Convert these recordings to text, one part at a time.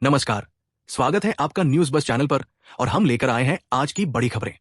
नमस्कार, स्वागत है आपका न्यूज बस चैनल पर और हम लेकर आए हैं आज की बड़ी खबरें।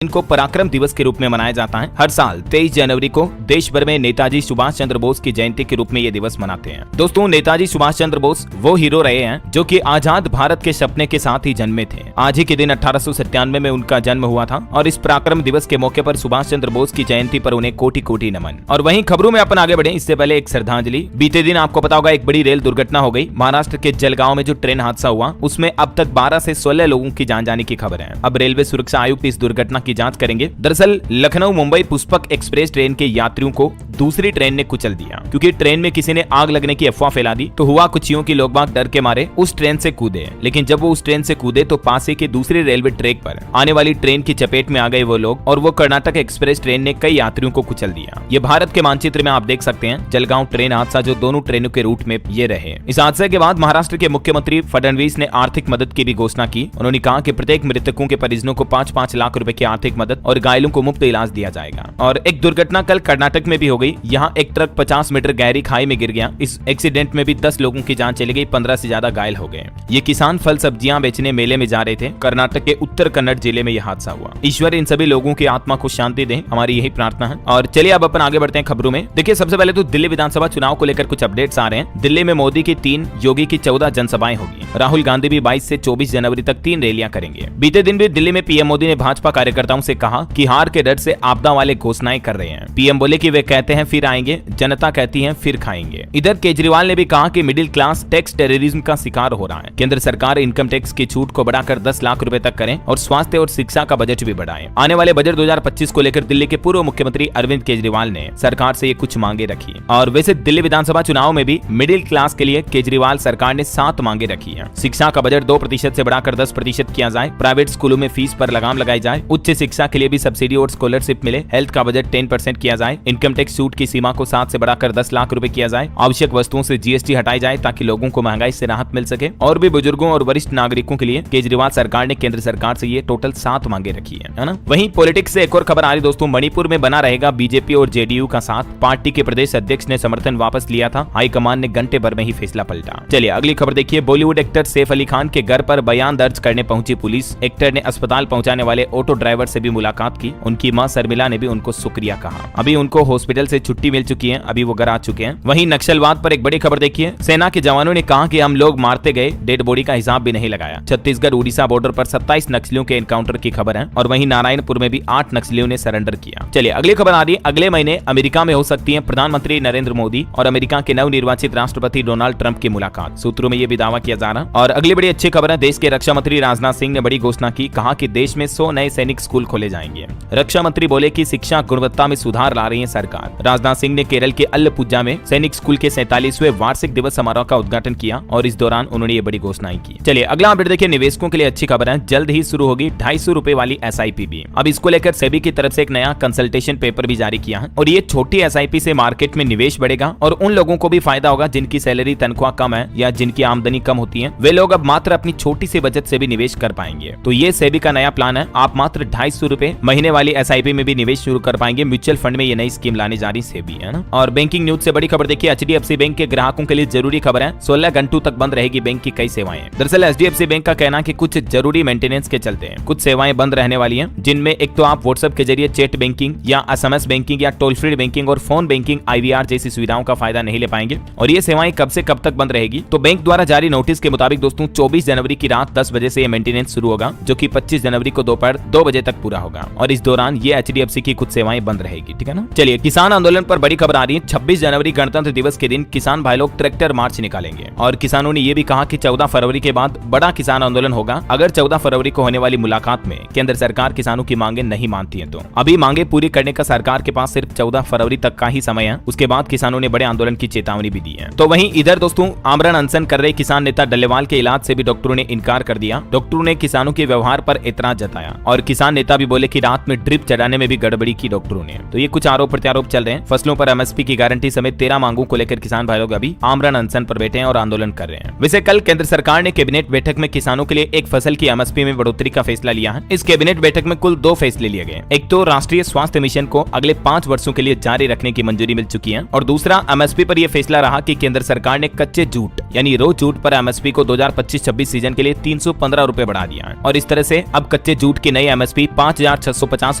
इनको पराक्रम दिवस के रूप में मनाया जाता है। हर साल 23 जनवरी को देश भर में नेताजी सुभाष चंद्र बोस की जयंती के रूप में ये दिवस मनाते हैं। दोस्तों, नेताजी सुभाष चंद्र बोस वो हीरो रहे हैं जो कि आजाद भारत के सपने के साथ ही जन्मे थे। आज ही के दिन 1897 में उनका जन्म हुआ था और इस पराक्रम दिवस के मौके पर सुभाष चंद्र बोस की जयंती पर उन्हें कोटि कोटि नमन। और वहीं खबरों में अपन आगे बढ़े इससे पहले एक श्रद्धांजलि। बीते दिन आपको पता होगा एक बड़ी रेल दुर्घटना हो गई। महाराष्ट्र के जलगांव में जो ट्रेन हादसा हुआ उसमें अब तक 12 से 16 लोगों की जान जाने की खबर है। अब रेलवे सुरक्षा आयुक्त इस दुर्घटना की जांच करेंगे। दरअसल लखनऊ मुंबई पुष्पक एक्सप्रेस ट्रेन के यात्रियों को दूसरी ट्रेन ने कुचल दिया क्योंकि ट्रेन में किसी ने आग लगने की अफवाह फैला दी। तो हुआ कुछ यूं कि लोग बाग डर के मारे उस ट्रेन से कूदे, लेकिन जब वो उस ट्रेन से कूदे तो पास ही के दूसरे रेलवे ट्रैक पर आने वाली ट्रेन की चपेट में आ गए वो लोग और वो कर्नाटक एक्सप्रेस ट्रेन ने कई यात्रियों को कुचल दिया। ये भारत के मानचित्र में आप देख सकते हैं जलगांव ट्रेन हादसा जो दोनों ट्रेनों के रूट में ये रहे। इस हादसे के बाद महाराष्ट्र के मुख्यमंत्री फडणवीस ने आर्थिक मदद की भी घोषणा की। उन्होंने कहा कि प्रत्येक मृतकों के परिजनों को 5-5 लाख रुपए की आर्थिक मदद और घायलों को मुफ्त इलाज दिया जाएगा। और एक दुर्घटना कल कर्नाटक में भी हो गई। यहाँ एक ट्रक 50 मीटर गहरी खाई में गिर गया। इस एक्सीडेंट में भी 10 लोगों की जान चली गई, 15 से ज्यादा घायल हो गए। ये किसान फल सब्जियां बेचने मेले में जा रहे थे। कर्नाटक के उत्तर कन्नड़ जिले में यह हादसा हुआ। ईश्वर इन सभी लोगों की आत्मा को शांति दे, हमारी यही प्रार्थना है। और चलिए अब अपन आगे बढ़ते हैं खबरों में। देखिए, सबसे पहले तो दिल्ली विधानसभा चुनाव को लेकर कुछ अपडेट्स आ रहे हैं। दिल्ली में मोदी की 3, योगी की 14 जनसभाएं होगी। राहुल गांधी भी 22 से 24 जनवरी तक 3 रैलियां करेंगे। बीते दिन भी दिल्ली में पीएम मोदी ने भाजपा कार्यकर्ताओं से कहा कि हार के डर से आपदा वाले घोषणाएं कर रहे हैं। पीएम बोले कि वे कहते हैं फिर आएंगे, जनता कहती है फिर खाएंगे। इधर केजरीवाल ने भी कहा कि मिडिल क्लास टैक्स टेररिज्म का शिकार हो रहा है। केंद्र सरकार इनकम टैक्स की छूट को बढ़ाकर 10 लाख रुपए तक करें और स्वास्थ्य और शिक्षा का बजट भी बढ़ाएं। आने वाले बजट 2025 को लेकर दिल्ली के पूर्व मुख्यमंत्री अरविंद केजरीवाल ने सरकार से ये कुछ मांगे रखी। और वैसे दिल्ली विधानसभा चुनाव में भी मिडिल क्लास के लिए केजरीवाल सरकार ने 7 मांगे रखी है। शिक्षा का बजट 2% से बढ़ाकर 10% किया जाए। प्राइवेट स्कूलों में फीस पर लगाम लगाई जाए। उच्च शिक्षा के लिए भी सब्सिडी और स्कॉलरशिप मिले। हेल्थ का बजट 10% किया जाए। इनकम टैक्स छूट की सीमा को 7 से बढ़ाकर 10 लाख रुपए किया जाए। आवश्यक वस्तुओं से जीएसटी हटाई जाए ताकि लोगों को महंगाई से राहत मिल सके। और भी बुजुर्गों और वरिष्ठ नागरिकों के लिए केजरीवाल सरकार ने केंद्र सरकार से ये टोटल 7 मांगे रखी है ना। वहीं पॉलिटिक्स से एक और खबर आ रही दोस्तों, मणिपुर में बना रहेगा बीजेपी और जेडीयू का साथ। पार्टी के प्रदेश अध्यक्ष ने समर्थन वापस लिया था। हाईकमान ने घंटे भर में ही फैसला पलटा। चलिए अगली खबर देखिए। बॉलीवुड एक्टर सैफ अली खान के घर पर बयान दर्ज करने पहुंची पुलिस। एक्टर ने अस्पताल पहुंचाने वाले ऑटो ड्राइवर से भी मुलाकात की। उनकी मां शर्मिला ने भी उनको शुक्रिया कहा। अभी उनको हॉस्पिटल से छुट्टी मिल चुकी है, अभी वो घर आ चुके हैं। वहीं नक्सलवाद पर एक बड़ी खबर देखिए। सेना के जवानों ने कहा कि हम लोग मारते गए, डेड बॉडी का हिसाब भी नहीं लगाया। छत्तीसगढ़ उड़ीसा बॉर्डर पर 27 नक्सलियों के एनकाउंटर की खबर है। और वहीं नारायणपुर में भी 8 नक्सलियों ने सरेंडर किया। चलिए अगली खबर आ रही है। अगले महीने अमेरिका में हो सकती है प्रधानमंत्री नरेंद्र मोदी और अमेरिका के नवनिर्वाचित राष्ट्रपति डोनाल्ड ट्रंप की मुलाकात। सूत्रों में यह भी दावा किया जा रहा है। और अगली बड़ी अच्छी खबर है। देश के रक्षा मंत्री राजनाथ सिंह ने बड़ी घोषणा की। कहा कि देश में 100 नए सैनिक स्कूल खोले जाएंगे। रक्षा मंत्री बोले कि शिक्षा गुणवत्ता में सुधार ला रही है सरकार। राजनाथ सिंह ने केरल के अल्लपुझा में सैनिक स्कूल के 47वें वार्षिक दिवस समारोह का उद्घाटन किया और इस दौरान उन्होंने ये बड़ी घोषणाएं की। चलिए अगला अपडेट देखिए। निवेशकों के लिए अच्छी खबर है। जल्द ही शुरू होगी 250 रुपए वाली एसआईपी भी। अब इसको लेकर सेबी की तरफ से एक नया कंसल्टेशन पेपर भी जारी किया है। और ये छोटी एसआईपी से मार्केट में निवेश बढ़ेगा और उन लोगों को भी फायदा होगा जिनकी सैलरी तनख्वाह कम है या जिनकी आमदनी कम होती है। वे लोग अब मात्र अपनी छोटी सी बचत से भी निवेश कर पाएंगे। तो ये सेबी का नया प्लान है। आप मात्र 250 रुपए महीने वाली एसआईपी में भी निवेश शुरू कर पाएंगे। म्यूचुअल फंड में ये नई स्कीम लाने जा रही सेबी है ना। और बैंकिंग न्यूज से बड़ी खबर देखिए। एचडीएफसी बैंक के ग्राहकों के लिए जरूरी खबर है। 16 घंटों तक बंद रहेगी बैंक की कई सेवाएं। दरअसल एचडीएफसी बैंक का कहना है कि कुछ जरूरी मेंटेनेंस के चलते कुछ सेवाएं बंद रहने वाली हैं, जिनमें एक तो आप व्हाट्सएप के जरिए चैट बैंकिंग या एसएमएस बैंकिंग या टोल फ्री बैंकिंग और फोन बैंकिंग आईवीआर जैसी सुविधाओं का फायदा नहीं ले पाएंगे। और ये सेवाएं कब से कब तक बंद रहेगी? तो बैंक द्वारा जारी नोटिस के मुताबिक दोस्तों 24 जनवरी की रात 10 बजे से ये मेंटेनेंस शुरू होगा, जो कि 25 जनवरी को दोपहर 2 बजे तक पूरा होगा। और इस दौरान ये एचडीएफसी की कुछ सेवाएं बंद रहेगी। ठीक है ना। चलिए किसान आंदोलन पर बड़ी खबर आ रही है। 26 जनवरी गणतंत्र दिवस के दिन किसान भाई लोग ट्रैक्टर मार्च निकालेंगे। और किसानों ने यह भी कहा कि 14 फरवरी के बाद बड़ा किसान आंदोलन होगा। अगर 14 फरवरी को होने वाली मुलाकात में केंद्र सरकार किसानों की मांगे नहीं मानती है तो अभी मांगे पूरी करने का सरकार के पास सिर्फ 14 फरवरी तक का ही समय है। उसके बाद किसानों ने बड़े आंदोलन की चेतावनी भी दी है। तो वहीं इधर दोस्तों आमरण अनशन कर रहे किसान नेता डल्लेवाल के इलाज से भी डॉक्टरों ने इनकार कर दिया। डॉक्टरों ने किसानों के व्यवहार पर एतराज जताया और किसान नेता भी बोले कि रात में ड्रिप चढ़ाने में भी गड़बड़ी की डॉक्टरों ने। तो ये कुछ आरोप प्रत्यारोप चल रहे हैं। फसलों पर एमएसपी की गारंटी समेत 13 मांगों को लेकर किसान भाई लोग अभी आमरण अनशन पर बैठे हैं और आंदोलन कर रहे हैं। वैसे कल केंद्र सरकार ने कैबिनेट बैठक में किसानों के लिए एक फसल की एमएसपी में बढ़ोतरी का फैसला लिया है। इस कैबिनेट बैठक में कुल 2 फैसले लिए गए। एक तो राष्ट्रीय स्वास्थ्य मिशन को अगले 5 वर्षों के लिए जारी रखने की मंजूरी मिल चुकी है और दूसरा एमएसपी पर यह फैसला रहा कि केंद्र सरकार ने कच्चे जूट यानी रो जूट पर एमएसपी को 2025-26 सीजन के लिए 315 रुपए बढ़ा दिया है और इस तरह से अब कच्चे जूट की नई एमएसपी 5,650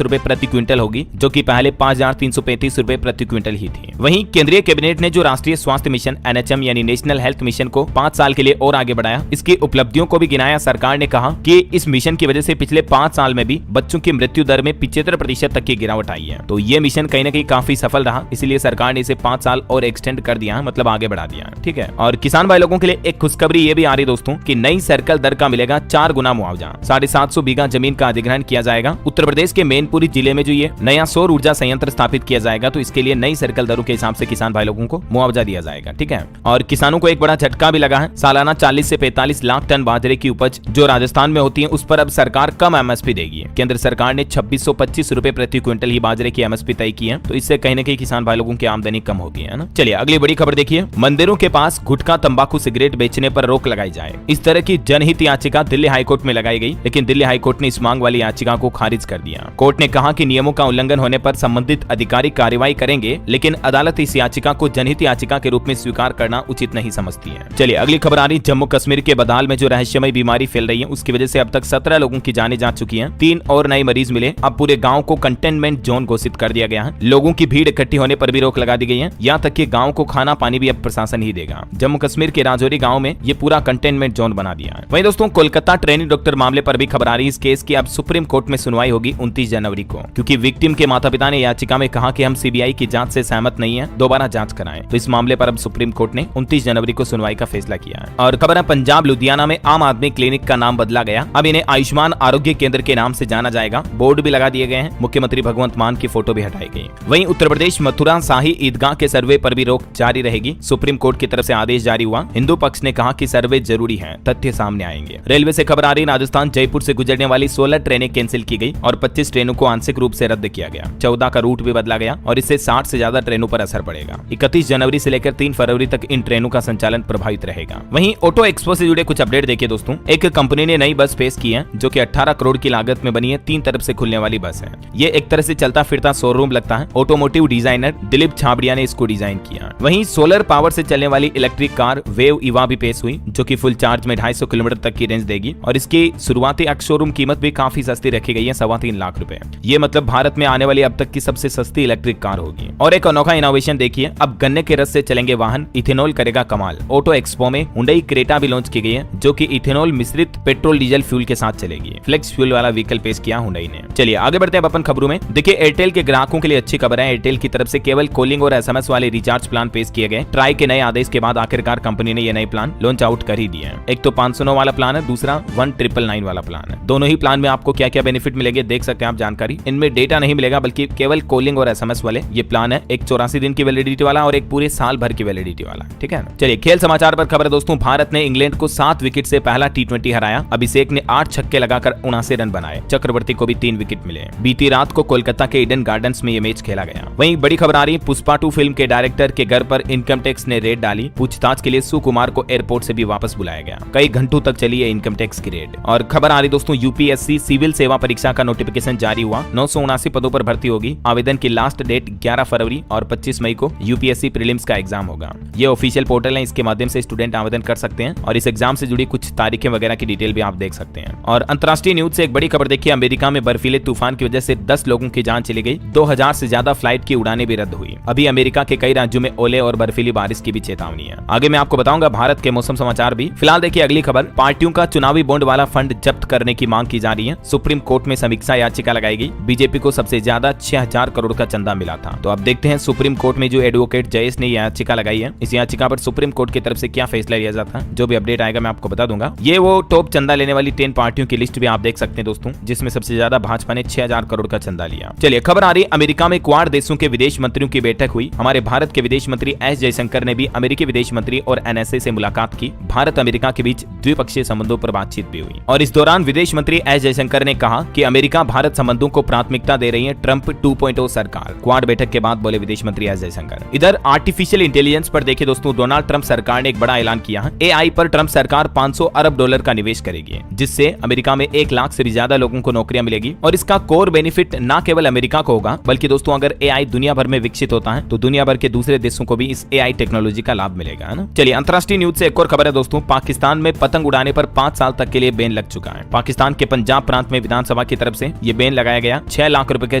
रुपए प्रति क्विंटल होगी, जो कि पहले 5,335 रुपए प्रति क्विंटल ही थी। वहीं केंद्रीय कैबिनेट ने जो राष्ट्रीय स्वास्थ्य मिशन NHM यानी नेशनल हेल्थ मिशन को 5 साल के लिए और आगे बढ़ाया, इसकी उपलब्धियों को भी गिनाया। सरकार ने कहा कि इस मिशन की वजह से पिछले 5 साल में भी बच्चों की मृत्यु दर में 75% तक की गिरावट आई है। तो ये मिशन कहीं ना कहीं काफी सफल रहा, इसलिए सरकार ने इसे 5 साल और एक्सटेंड कर दिया है, मतलब आगे बढ़ा दिया है। ठीक है। और किसान भाई लोगों के लिए एक खुशखबरी ये भी आ रही दोस्तों कि नई सर्कल दर का मिलेगा 4 गुना मुआवजा। 750 बीघा जमीन का अधिग्रहण किया जाएगा। उत्तर प्रदेश के मैनपुरी जिले में जो ये नया सौर ऊर्जा संयंत्र स्थापित किया जाएगा, तो इसके लिए नई सर्कल दरों के हिसाब से किसान भाई लोगों को मुआवजा दिया जाएगा। ठीक है। और किसानों को एक बड़ा झटका भी लगा है। सालाना 40 से 45 लाख टन बाजरे की उपज जो राजस्थान में होती है, उस पर अब सरकार कम एमएसपी देगी। केंद्र सरकार ने 2625 रुपए प्रति क्विंटल ही बाजरे की एमएसपी तय की है, तो इससे कहीं ना कहीं किसान भाई लोगों की आमदनी कम होगी, है ना। चलिए अगली बड़ी खबर देखिए। मंदिरों के पास गुटखा, तंबाकू, सिगरेट बेचने पर रोक लगाई जाए। इस तरह की जनहित याचिका दिल्ली हाईकोर्ट में लगाई गई, लेकिन दिल्ली हाईकोर्ट ने इस मांग वाली याचिका को खारिज कर दिया। कोर्ट ने कहा कि नियमों का उल्लंघन होने पर संबंधित अधिकारी कार्रवाई करेंगे, लेकिन अदालत इस याचिका को जनहित याचिका के रूप में स्वीकार करना उचित नहीं समझती है। चलिए अगली खबर आ रही। जम्मू कश्मीर के बदाल में जो रहस्यमय बीमारी फैल रही है, उसकी वजह से अब तक 17 लोगों की जानें जा चुकी हैं। 3 और नए मरीज मिले। अब पूरे गांव को कंटेनमेंट जोन घोषित कर दिया गया है। लोगों की भीड़ इकट्ठी होने पर भी रोक लगा दी गई है। यहाँ तक कि गांव को खाना पानी भी अब प्रशासन ही देगा। जम्मू कश्मीर के राजौरी गांव में ये पूरा कंटेनमेंट जोन बना दिया है। वहीं दोस्तों कोलकाता ट्रेनी डॉक्टर मामले पर भी खबर आ रही है। इस केस की अब सुप्रीम कोर्ट में सुनवाई होगी 29 जनवरी को, क्योंकि विक्टिम के माता पिता ने याचिका में कहा कि हम सीबीआई की जांच से सहमत नहीं है, दोबारा जांच कराएं। तो इस मामले पर अब सुप्रीम कोर्ट ने 29 जनवरी को सुनवाई का फैसला किया है। और खबर है पंजाब लुधियाना में आम आदमी क्लिनिक का नाम बदला गया। अब इन्हें आयुष्मान आरोग्य केंद्र के नाम से जाना जाएगा। बोर्ड भी लगा दिए गए हैं। मुख्यमंत्री भगवंत मान की फोटो भी हटाई गई। वहीं उत्तर प्रदेश मथुरा शाही ईदगाह के सर्वे पर भी रोक जारी रहेगी। सुप्रीम कोर्ट की तरफ से आदेश जारी हुआ। हिंदू पक्ष ने कहा कि सर्वे जरूरी है, तथ्य सामने आएंगे। रेलवे से खबर आ रही, राजस्थान जयपुर से गुजरने वाली 16 ट्रेनें कैंसिल की गई और 25 ट्रेनों को आंशिक रूप से रद्द किया गया। 14 का रूट भी बदला गया और इससे 60 से ज्यादा ट्रेनों पर असर पड़ेगा। 31 जनवरी से लेकर 3 फरवरी तक इन ट्रेनों का संचालन प्रभावित रहेगा। वहीं ऑटो एक्सपो से जुड़े कुछ अपडेट देखिए दोस्तों। एक कंपनी ने नई बस पेश की है, जो कि 18 करोड़ की लागत में बनी है। 3 तरफ से खुलने वाली बस है। ये एक तरह से चलता फिरता शोरूम लगता है। ऑटोमोटिव डिजाइनर दिलीप छाबड़िया ने इसको डिजाइन किया। वहीं सोलर पावर से चलने वाली इलेक्ट्रिक कार वेव इवा भी पेश हुई, जो कि फुल चार्ज में 250 किलोमीटर तक की रेंज देगी और इसकी शुरुआती शोरूम कीमत भी काफी सस्ती रखी गई है, 3.25 लाख रुपए। ये मतलब भारत में आने वाली अब तक की सबसे सस्ती इलेक्ट्रिक कार होगी। और एक अनोखा इनोवेशन देखिए, अब गन्ने के रस से चलेंगे वाहन, इथेनॉल करेगा कमाल। ऑटो एक्सपो में हुंडई क्रेटा भी लॉन्च की गई है, जो कि इथेनॉल मिश्रित पेट्रोल डीजल फ्यूल के साथ चलेगी। फ्लेक्स फ्यूल वाला व्हीकल पेश किया हुंडई ने। चलिए आगे बढ़ते हैं अपन खबरों में। देखिए एयरटेल के ग्राहकों के लिए अच्छी खबर है। एयरटेल की तरफ से केवल कॉलिंग और SMS वाले रिचार्ज प्लान पेश किए गए। ट्राई के नए आदेश के बाद आखिरकार कंपनी ने ये नए प्लान लॉन्च आउट कर ही दिए हैं। एक तो 509 वाला प्लान है, दूसरा 1999 वाला प्लान है। दोनों ही प्लान में आपको क्या क्या बेनिफिट मिलेंगे देख सकते हैं आप जानकारी। इनमें डेटा नहीं मिलेगा, बल्कि केवल कॉलिंग और SMS वाले ये प्लान है। एक 84 दिन की वैलिडिटी वाला और एक पूरे साल भर की वैलिडिटी वाला। ठीक है। चलिए खेल समाचार पर खबर है दोस्तों। भारत ने इंग्लैंड को 7 विकेट से पहला T20 हराया। अभिषेक ने 8 छक्के लगाकर 79 रन बनाए। चक्रवर्ती को भी 3 विकेट मिले। बीती रात को कोलकाता के ईडन गार्डन्स में ये मैच खेला गया। वहीं बड़ी खबर आ रही है, पुष्पा 2 फिल्म के डायरेक्टर के घर पर इनकम टैक्स ने रेड डाली। पूछताछ के लिए सुकुमार को एयरपोर्ट से भी वापस बुलाया गया। कई घंटों तक चली है इनकम टैक्स की रेड। और खबर आ रही दोस्तों, यूपीएससी सिविल सेवा परीक्षा का नोटिफिकेशन जारी हुआ। 979 पदों पर भर्ती होगी। आवेदन की लास्ट डेट 11 फरवरी और 25 मई को यूपीएससी प्रीलिम्स का एग्जाम होगा। ये ऑफिशियल पोर्टल है, इसके माध्यम से स्टूडेंट आवेदन कर सकते हैं और इस एग्जाम से जुड़ी कुछ तारीखें वगैरह की डिटेल भी आप देख सकते हैं। और अंतर्राष्ट्रीय न्यूज से एक बड़ी खबर देखिए, अमेरिका में बर्फीले तूफान की वजह से 10 लोगों की जान चली गई। 2000 से ज्यादा फ्लाइट की उड़ानें भी रद्द हुई। अभी अमेरिका के कई राज्यों में ओले और बर्फीली बारिश की भी चेतावनी है। आगे मैं आपको बताऊंगा भारत के मौसम समाचार भी। फिलहाल देखिए अगली खबर, पार्टियों का चुनावी बॉन्ड वाला फंड जब्त करने की मांग की जा रही है। सुप्रीम कोर्ट में समीक्षा याचिका लगाई गई। बीजेपी को सबसे ज्यादा 6000 करोड़ का चंदा मिला था। तो अब देखते हैं सुप्रीम कोर्ट में जो एडवोकेट जयेश ने याचिका लगाई है, इस याचिका पर सुप्रीम कोर्ट की तरफ से क्या फैसला लिया जाता है। जो भी अपडेट आएगा मैं आपको बता दूंगा। ये वो टॉप चंदा लेने वाली 10 पार्टियों की लिस्ट भी आप देख सकते हैं दोस्तों, जिसमें सबसे ज्यादा भाजपा ने 6000 करोड़ का चंदा लिया। चलिए खबर आ रही, अमेरिका में क्वाड देशों के विदेश मंत्रियों की बैठक हुई। हमारे भारत के विदेश मंत्री एस जयशंकर ने भी अमेरिकी विदेश मंत्री और NSA से मुलाकात की। भारत अमेरिका के बीच द्विपक्षीय संबंधों पर बातचीत भी हुई और इस दौरान विदेश मंत्री एस जयशंकर ने कहा कि अमेरिका भारत संबंधों को प्राथमिकता दे रही है ट्रंप 2.0 सरकार। क्वाड बैठक के बाद बोले विदेश मंत्री एस जयशंकर। इधर आर्टिफिशियल इंटेलिजेंस पर देखिए दोस्तों, डोनाल्ड ट्रंप सरकार ने एक बड़ा ऐलान किया है। एआई पर ट्रंप सरकार 500 अरब डॉलर का निवेश करेगी, जिससे अमेरिका में 1 लाख से भी ज्यादा लोगों को नौकरियां मिलेगी। और इसका कोर बेनिफिट न केवल अमेरिका को होगा, बल्कि दोस्तों अगर एआई दुनिया भर में विकसित होता है तो दुनिया भर के दूसरे देशों को भी इस एआई टेक्नोलॉजी का लाभ मिलेगा, है ना। चलिए अंतर्राष्ट्रीय न्यूज से एक और खबर है दोस्तों, पाकिस्तान में पतंग उड़ाने पर 5 साल तक के लिए बैन लग चुका है। पाकिस्तान के पंजाब प्रांत में विधानसभा की तरफ से ये बैन लगाया गया। 6 लाख रुपए के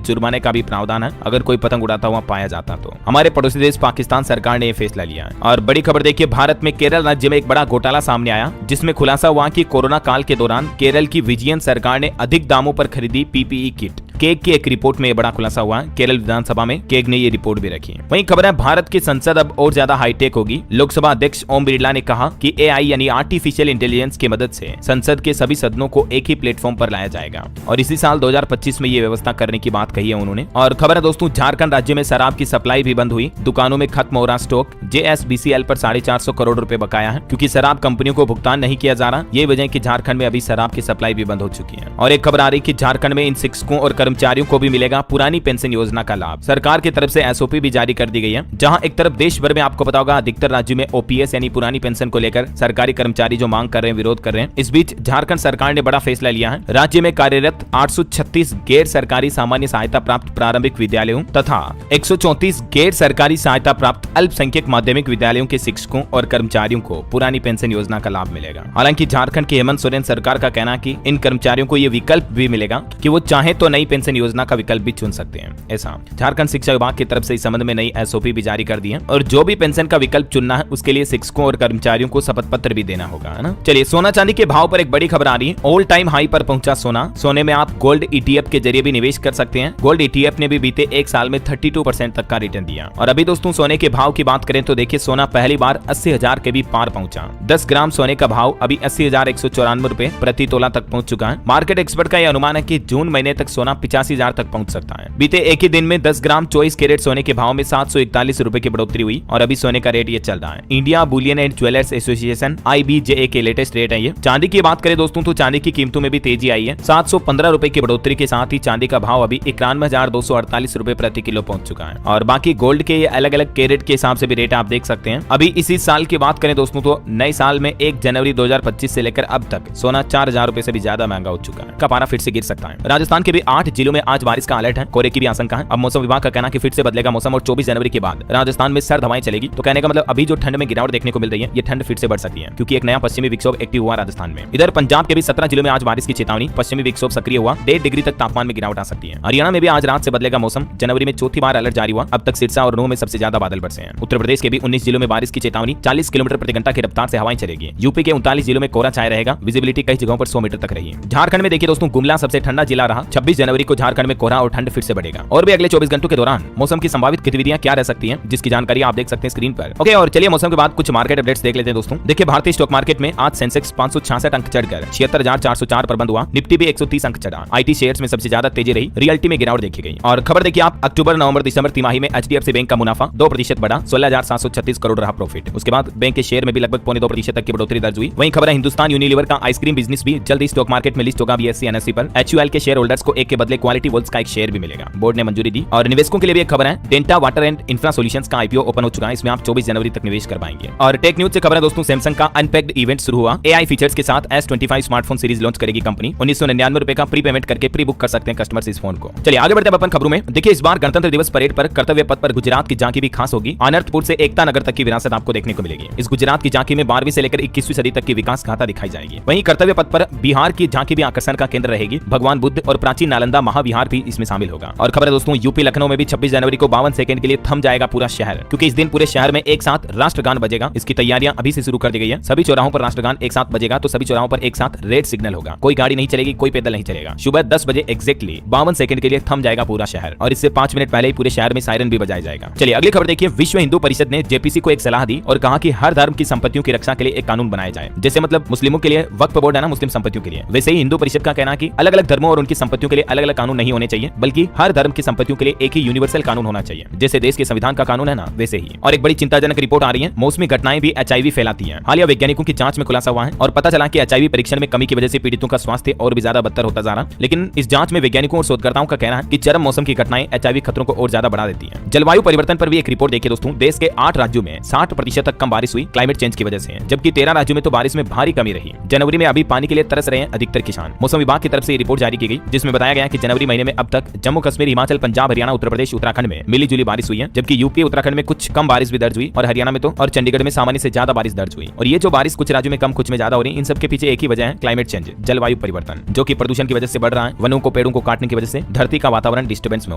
जुर्माने का भी प्रावधान है अगर कोई पतंग उड़ाता हुआ पाया जाता तो। हमारे पड़ोसी देश पाकिस्तान सरकार ने यह फैसला लिया है। और बड़ी खबर देखिए, भारत में केरल राज्य में एक बड़ा घोटाला सामने आया, जिसमें खुलासा हुआ कि कोरोना काल के दौरान केरल की विजयन सरकार ने अधिक दामों पर खरीदी पीपीई किट। केग की एक रिपोर्ट में यह बड़ा खुलासा हुआ है। केरल विधानसभा में केग ने ये रिपोर्ट भी रखी है। वहीं खबर है, भारत की संसद अब और ज्यादा हाईटेक होगी। लोकसभा अध्यक्ष ओम बिरला ने कहा कि एआई यानी आर्टिफिशियल इंटेलिजेंस की मदद से संसद के सभी सदनों को एक ही प्लेटफॉर्म पर लाया जाएगा और इसी साल 2025 में ये व्यवस्था करने की बात कही है उन्होंने। और खबर है दोस्तों, झारखंड राज्य में शराब की सप्लाई भी बंद हुई। दुकानों में खत्म हो रहा स्टॉक। JSBCL पर 450 करोड़ रुपए बकाया है, क्योंकि शराब कंपनियों को भुगतान नहीं किया जा रहा। ये वजह कि झारखंड में अभी शराब की सप्लाई भी बंद हो चुकी है। और एक खबर आ रही कि झारखंड में इन शिक्षकों और कर्मचारियों को भी मिलेगा पुरानी पेंशन योजना का लाभ। सरकार की तरफ से SOP भी जारी कर दी गई है। जहां एक तरफ देश भर में आपको पता होगा अधिकतर राज्यों में OPS यानी पुरानी पेंशन को लेकर सरकारी कर्मचारी जो मांग कर रहे हैं, विरोध कर रहे हैं। इस बीच झारखंड सरकार ने बड़ा फैसला लिया है। राज्य में कार्यरत 836 गैर सरकारी सामान्य सहायता प्राप्त प्रारंभिक विद्यालयों तथा 134 गैर सरकारी सहायता प्राप्त अल्पसंख्यक माध्यमिक विद्यालयों के शिक्षकों और कर्मचारियों को पुरानी पेंशन योजना का लाभ मिलेगा। हालांकि झारखंड की हेमंत सोरेन सरकार का कहना है कि इन कर्मचारियों को ये विकल्प भी मिलेगा कि वो चाहे तो नई पेंशन योजना का विकल्प भी चुन सकते हैं। ऐसा झारखंड शिक्षा विभाग की तरफ से इस संबंध में नई SOP भी जारी कर दी है और जो भी पेंशन का विकल्प चुनना है उसके लिए शिक्षकों और कर्मचारियों को शपथ पत्र भी देना होगा, है ना। चलिए सोना चांदी के भाव पर एक बड़ी खबर आ रही है। ऑल टाइम हाई पर पहुंचा सोना। सोने में आप गोल्ड ETF के जरिए भी निवेश कर सकते हैं। गोल्ड ETF ने भी बीते 1 साल में 32% तक का रिटर्न दिया। और अभी दोस्तों सोने के भाव की बात करें तो देखिए, सोना पहली बार 80,000 के भी पार पहुंचा। 10 ग्राम सोने का भाव अभी 80,194 रुपए प्रति तोला तक पहुंच चुका है। मार्केट एक्सपर्ट का यह अनुमान है कि जून महीने तक सोना 85,000 तक पहुंच सकता है। बीते एक ही दिन में 10 ग्राम 24 कैरेट सोने के भाव में 741 रुपए की बढ़ोतरी हुई और अभी सोने का रेट ये चल रहा है। India Boolean and jewellers association IBJA के लेटेस्ट रेट है ये। चांदी की बात करें दोस्तों तो चांदी की कीमतों में भी तेजी आई है। 715 रुपए की बढ़ोतरी के साथ ही चांदी का भाव अभी 91,248 रुपए प्रति किलो पहुंच चुका है। और बाकी गोल्ड के अलग अलग कैरेट के हिसाब से भी रेट आप देख सकते हैं। अभी इसी साल की बात करें दोस्तों तो नए साल में 1 जनवरी 2025 से लेकर अब तक सोना 4,000 रुपए से भी ज्यादा महंगा हो चुका है। का पारा फिर से गिर सकता है। राजस्थान के भी 8 जिलों में आज बारिश का अलर्ट है। कोहरे की भी आशंका है। अब मौसम विभाग का कहना कि फिर से बदलेगा मौसम और 24 जनवरी के बाद राजस्थान में सर्द हवाएं चलेगी। तो कहने का मतलब अभी जो ठंड में गिरावट देखने को मिल रही है, ये ठंड फिर से बढ़ सकती है, क्योंकि एक नया पश्चिमी विक्षोभ एक्टिव हुआ राजस्थान में। इधर पंजाब के भी 17 जिलों में आज बारिश की चेतावनी। पश्चिमी विक्षोभ सक्रिय हुआ, 1.5 डिग्री तक तापमान में गिरावट आ सकती है। हरियाणा में भी आज रात से बदलेगा मौसम। जनवरी में चौथी बार अलर्ट जारी हुआ। अब तक सिरसा और नूह में सबसे ज्यादा बादल बरसे हैं। उत्तर प्रदेश के भी 19 जिलों में बारिश की चेतावनी। 40 किलोमीटर प्रति घंटा की रफ्तार से हवाएं चलेगी। यूपी के 39 जिलों में कोहरा छाया रहेगा। विजिबिलिटी कई जगहों पर 100 मीटर तक रही। झारखंड में देखिए दोस्तों, गुमला सबसे ठंडा जिला रहा। 26 जनवरी को झारखंड में कोहरा और ठंड फिर से बढ़ेगा। और भी अगले 24 घंटों के दौरान मौसम की संभावित गतिविधियां क्या रह सकती हैं, जिसकी जानकारी आप देख सकते हैं स्क्रीन पर। ओके, और चलिए मौसम के बाद कुछ मार्केट अपडेट्स देख लेते हैं दोस्तों। देखिए भारतीय स्टॉक मार्केट में आज सेंसेक्स 566 अंक चढ़कर 76,404 पर बंद हुआ। निफ्टी भी 130 अंक चढ़ा। IT शेयर्स में सबसे ज्यादा तेजी रही। रियल्टी में गिरावट देखी गई। और खबर देखिए आप, अक्टूबर नवंबर दिसंबर तिमाही में HDFC बैंक का मुनाफा 2% बढ़ा। 16,736 करोड़ रहा प्रॉफिट। उसके बाद बैंक के शेयर में भी लगभग 2.25% तक की बढ़ोतरी दर्ज हुई। वहीं खबर है हिंदुस्तान यूनिलीवर का आइसक्रीम बिजनेस भी जल्द ही स्टॉक मार्केट में लिस्ट होगा BSE NSE पर। HUL के शेयर होल्डर्स को एक के बदले क्वालिटी वोल्स का एक शेयर भी मिलेगा। बोर्ड ने मंजूरी दी। और निवेशकों के लिए भी एक खबर है, Denta water and infra solutions का IPO ओपन हो चुका है। इसमें आप 24 जनवरी तक निवेश कर पाएंगे। और टेक न्यूज से खबर है दोस्तों, सैमसंग का अनपैक्ड इवेंट शुरू हुआ। AI फीचर्स के साथ S25 स्मार्टफोन सीरीज लॉन्च करेगी कंपनी। 1999 रुपए का प्री पेमेंट करके प्री बुक कर सकते हैं कस्टमर्स इस फोन को। चलिए आगे बढ़ते हैं अपन खबरों में। देखिए इस बार गणतंत्र दिवस परेड पर कर्तव्य पथ पर गुजरात की झांकी भी खास होगी। अनर्थपुर से एकता नगर तक की विरासत आपको देखने को मिलेगी। इस गुजरात की झांकी में 12वीं से लेकर 21वीं सदी तक की विकास गाथा दिखाई जाएगी। वहीं कर्तव्य पथ पर बिहार की झांकी भी आकर्षण का केंद्र रहेगी। भगवान बुद्ध और प्राचीन नालंदा महाविहार भी इसमें शामिल होगा। और खबर है दोस्तों, यूपी लखनऊ में भी 26 जनवरी को 52 सेकंड के लिए थम जाएगा पूरा शहर, क्योंकि इस दिन पूरे शहर में एक साथ राष्ट्रगान बजेगा। इसकी तैयारियां अभी से शुरू कर दी गई है। सभी चौराहों पर राष्ट्रगान एक साथ बजेगा, तो सभी चौराहों पर एक साथ रेड सिग्नल होगा। कोई गाड़ी नहीं चलेगी, कोई पैदल नहीं चलेगा। सुबह 10 बजे एक्जैक्टली 52 सेकंड के लिए थम जाएगा पूरा शहर, और इससे 5 मिनट पहले ही पूरे शहर में सायरन भी बजाया जाएगा। चलिए अगली खबर देखिए, विश्व हिंदू परिषद ने JPC को एक सलाह दी और कहा कि हर धर्म की संपत्तियों की रक्षा के लिए एक कानून बनाया जाए। जैसे मतलब मुस्लिमों के लिए वक्फ बोर्ड है ना, मुस्लिम संपत्तियों के लिए, वैसे ही हिंदू परिषद का कहना कि अलग अलग धर्मों और उनकी संपत्तियों के लिए अलग अलग कानून नहीं होने चाहिए, बल्कि हर धर्म की संपत्तियों के लिए एक ही यूनिवर्सल कानून होना चाहिए, जैसे देश के संविधान का कानून है ना, वैसे ही। और एक बड़ी चिंताजनक रिपोर्ट आ रही है, मौसमी घटनाएं भी HIV फैलाती हैं। हालिया वैज्ञानिकों की जांच में खुलासा हुआ है और पता चला कि HIV परीक्षण में कमी की वजह से पीड़ितों का स्वास्थ्य और भी ज्यादा बदतर होता जा रहा है। लेकिन इस जांच में वैज्ञानिकों और शोधकर्ताओं का कहना है कि चरम मौसम की घटनाएं HIV खतरों को और ज्यादा बढ़ा देती हैं। जलवायु परिवर्तन पर भी एक रिपोर्ट देखिए दोस्तों, देश के 8 राज्यों में 60% तक कम बारिश हुई क्लाइमेट चेंज की वजह से, जबकि 13 राज्यों में तो बारिश में भारी कमी रही। जनवरी में अभी पानी के लिए तरस रहे हैं अधिकतर किसान। मौसम विभाग की तरफ से रिपोर्ट जारी की गई, जिसमें बताया गया कि जनवरी महीने में अब तक जम्मू कश्मीर, हिमाचल, पंजाब, हरियाणा, उत्तर प्रदेश, उत्तराखंड में मिली-जुली बारिश हुई है, जबकि यूपी, उत्तराखंड में कुछ कम बारिश भी दर्ज हुई और हरियाणा में तो और चंडीगढ़ में सामान्य से ज्यादा बारिश दर्ज हुई। और ये जो बारिश कुछ राज्यों में कम, कुछ में ज्यादा हो रही है, इन सब के पीछे एक ही वजह है, क्लाइमेट चेंज, जलवायु परिवर्तन, जो कि प्रदूषण की वजह से बढ़ रहा है। वनों को, पेड़ों को काटने की वजह से धरती का वातावरण डिस्टर्बेंस में